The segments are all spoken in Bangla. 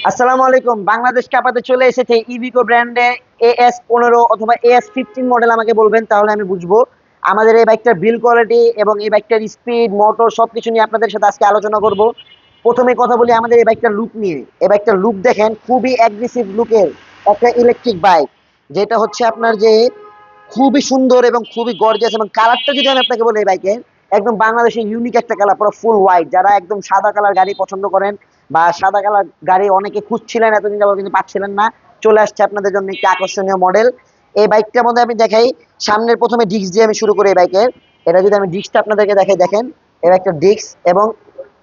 আসসালামু আলাইকুম। বাংলাদেশ কাঁপাতে চলে এসেছে ইভিকো ব্র্যান্ডে AS15 অথবা AS15 মডেল আমাকে বলবেন তাহলে আমি বুঝবো। আমাদের এই বাইকটার বিল্ড কোয়ালিটি এবং এই বাইকটার স্পিড মোটর সবকিছু নিয়ে আপনাদের সাথে আজকে আলোচনা করব। প্রথমে কথা বলি আমাদের এই বাইকটার লুক নিয়ে। এই বাইকটার লুক দেখেন, খুবই অ্যাগ্রেসিভ লুকের একটা ইলেকট্রিক বাইক, যেটা হচ্ছে আপনার যে খুবই সুন্দর এবং খুবই গর্জিয়াস। এবং কালারটা যদি আমি আপনাকে বলি, এই বাইকের একদম বাংলাদেশের ইউনিক একটা কালার, পুরো ফুল হোয়াইট। যারা একদম সাদা কালার গাড়ি পছন্দ করেন বা সাদা কালার গাড়ি অনেকে খুঁজছিলেন এতদিন যাবত কিন্তু পাচ্ছিলেন না, চলে আসছে আপনাদের জন্য একটি আকর্ষণীয় মডেল। এই বাইকটার মধ্যে আমি দেখাই, সামনের প্রথমে ডিস্ক দিয়ে আমি শুরু করি এই বাইকের। এটা যদি আমি ডিস্কটা আপনাদেরকে দেখাই, দেখেন এই একটা ডিস্ক। এবং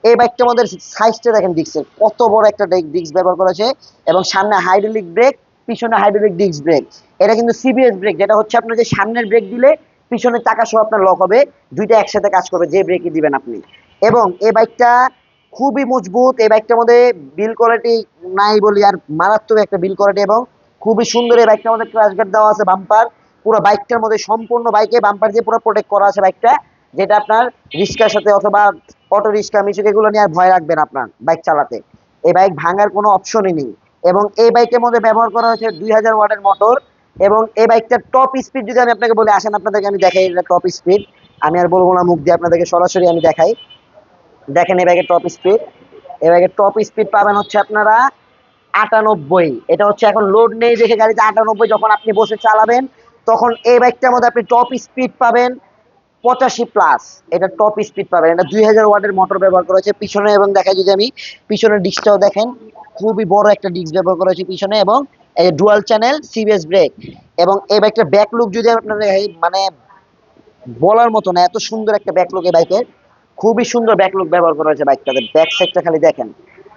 এই বাইকটার মধ্যে সাইজটা দেখেন, ডিস্কের কত বড় একটা ডিস্ক ব্যবহার করেছে। এবং সামনে হাইড্রোলিক ব্রেক, পিছনে হাইড্রোলিক ডিস্ক ব্রেক। এটা কিন্তু সিবিএস ব্রেক, যেটা হচ্ছে আপনার যে সামনের ব্রেক দিলে পিছনের চাকা সহ আপনার লক হবে, দুইটা একসাথে কাজ করবে যে ব্রেকই দিবেন আপনি। এবং এই বাইকটা খুবই মজবুত। এই বাইকটার মধ্যে বিল কোয়ালিটি নাই বলি আর, মারাত্মক একটা বিল কোয়ালিটি। এবং খুবই সুন্দর এই বাইকটার মধ্যে ক্র্যাশ গার্ড দেওয়া আছে, বাম্পার পুরো বাইকটার মধ্যে সম্পূর্ণ বাইকে বাম্পার দিয়ে পুরো প্রোটেক্ট করা আছে বাইকটা, যেটা আপনার রিক্সার সাথে অথবা অটো রিক্সা মিশুক এগুলো নিয়ে আর ভয় রাখবেন আপনার বাইক চালাতে। এই বাইক ভাঙার কোনো অপশনই নেই। এবং এই বাইকের মধ্যে ব্যবহার করা হয়েছে 2000 ওয়াটের মোটর। এবং এই বাইকটার টপ স্পিড যদি আমি আপনাকে বলে, আসেন আপনাদেরকে আমি দেখাই এটা টপ স্পিড। আমি আর বলবো না মুখ দিয়ে, আপনাদেরকে সরাসরি আমি দেখাই। দেখেন এই বাইকের টপ স্পিড। এই বাইকের টপ স্পিড পাবেন হচ্ছে আপনারা 98। এটা হচ্ছে এখন লোড নেই দেখে গাড়িতে 98, যখন আপনি বসে চালাবেন তখন এই বাইকটার মধ্যে আপনি টপ স্পিড পাবেন 85+। এটা টপ স্পিড পাবেন। এটা 2000 ওয়াটের মোটর ব্যবহার করা হয়েছে পিছনে। এবং দেখাই যদি আমি পিছনের ডিস্কটাও দেখেন, খুবই বড় একটা ডিস্ক ব্যবহার করা হয়েছে পিছনে। এবং এই ডুয়াল চ্যানেল সিবিএস ব্রেক। এবং এই বাইকটার ব্যাক লুক যদি আপনারা মানে বলার মতো না, এত সুন্দর একটা ব্যাকলুক এই বাইকের। খুবই সুন্দর ব্যাকলুক ব্যবহার করা হয়েছে বাইকটাতে। ব্যাক সাইডটা খালি দেখেন,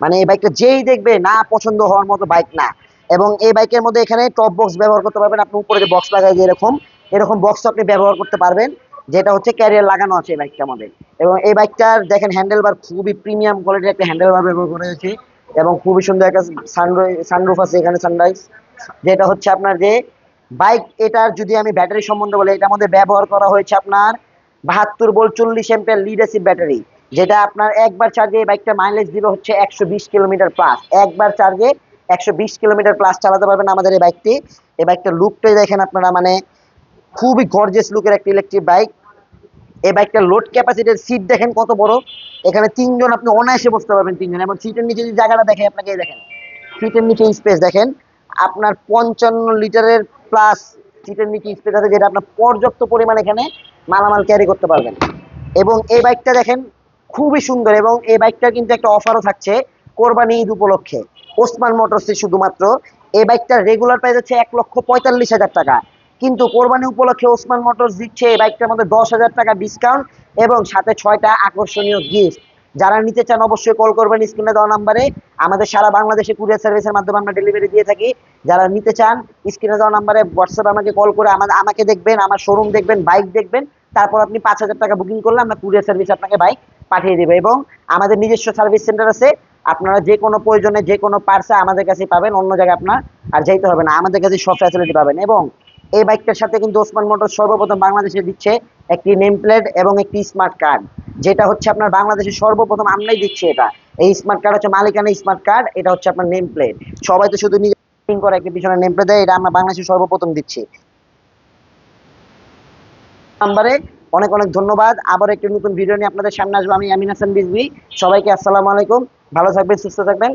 মানে এই বাইকটা যেই দেখবে না পছন্দ হওয়ার মতো বাইক না। এবং এই বাইকের মধ্যে এখানে টপ বক্স ব্যবহার করতে পারবেন আপনি, উপরে যে বক্স লাগাই যে এরকম এরকম বক্স আপনি ব্যবহার করতে পারবেন, যেটা হচ্ছে ক্যারিয়ার লাগানো আছে এই বাইকটার মধ্যে। এবং এই বাইকটার দেখেন হ্যান্ডেল বার, খুবই প্রিমিয়াম কোয়ালিটির একটা হ্যান্ডেল বার ব্যবহার করা হয়েছে। এবং খুবই সুন্দর একটা সানরুফ আছে এখানে, সানরাইজ, যেটা হচ্ছে আপনার যে বাইক। এটার যদি আমি ব্যাটারি সম্বন্ধে বলি, এটার মধ্যে ব্যবহার করা হয়েছে আপনার 72 volt 40 ampere lead acid battery, যেটা আপনার একবার চার্জে এই বাইকটা মাইলেজ দিবে হচ্ছে 120 কিলোমিটার প্লাস। একবার চার্জে 120 কিলোমিটার প্লাস চালাতে পারবেন আমাদের এই বাইকটি। এই বাইকটার লুকটাই দেখেন আপনারা, মানে খুবই গর্জিয়াস লুকের একটা ইলেকট্রিক বাইক। এই বাইকটার লোড ক্যাপাসিটির সিট দেখেন কত বড়। এখানে তিনজন আপনি অনায়াসে বসতে পারবেন, তিনজন। এবং সিটের নিচে যে জায়গাটা দেখে আপনাকে, এই দেখেন সিটের নিচে স্পেস দেখেন, আপনার 55 লিটারের প্লাস সিটের নিচে স্পেস আছে, যেটা আপনার পর্যাপ্ত পরিমাণ এখানে মালামাল ক্যারি করতে পারবেন। এবং এই বাইকটা দেখেন খুবই সুন্দর। এবং এই বাইকটা কিন্তু একটা অফারও থাকছে কোরবানি ঈদ উপলক্ষে ওসমান মোটরসে শুধুমাত্র। এই বাইকটার রেগুলার প্রাইস হচ্ছে 1,45,000 টাকা, কিন্তু কোরবানি উপলক্ষে ওসমান মোটরস দিচ্ছে এই বাইকটার মধ্যে 10,000 টাকা ডিসকাউন্ট এবং সাথে 6টা আকর্ষণীয় গিফট। যারা নিতে চান অবশ্যই কল করবেন স্ক্রিনে দেওয়া নাম্বারে। আমাদের সারা বাংলাদেশে কুরিয়ার সার্ভিসের মাধ্যমে আমরা ডেলিভারি দিয়ে থাকি। যারা নিতে চান স্ক্রিনে দেওয়া নাম্বারে হোয়াটসঅ্যাপে আমাকে কল করে আমাকে দেখবেন, আমার শোরুম দেখবেন, বাইক দেখবেন। তারপর আপনি 5,000 টাকা বুকিং করলে আমরা কুরিয়ার সার্ভিস আপনাকে বাইক পাঠিয়ে দেবো। এবং আমাদের নিজস্ব সার্ভিস সেন্টার আছে, আপনারা যে কোনো প্রয়োজনে যে কোনো পার্সে আমাদের কাছে পাবেন, অন্য জায়গায় আপনার আর যাইতে হবে না, আমাদের কাছে সব ফ্যাসিলিটি পাবেন। এবং এই বাইকটার সাথে কিন্তু ওসমান মোটর সর্বপ্রথম বাংলাদেশে দিচ্ছে একটি নেম প্লেট এবং একটি স্মার্ট কার্ড, যেটা হচ্ছে আপনার বাংলাদেশে সর্বপ্রথম আমরাই দিচ্ছি এটা। এই স্মার্ট কার্ড হচ্ছে মালিকানা স্মার্ট কার্ড, এটা হচ্ছে আপনার নেম প্লেট। সবাই তো শুধু নিজে করে একটি পিছনে নেম প্লেট দেয়, এটা আমরা বাংলাদেশে সর্বপ্রথম দিচ্ছি নাম্বারে। অনেক অনেক ধন্যবাদ। আবার একটি নতুন ভিডিও নিয়ে আপনাদের সামনে আসবো আমি, আমিন হাসান বিজবি। সবাইকে আসসালামু আলাইকুম, ভালো থাকবেন, সুস্থ থাকবেন।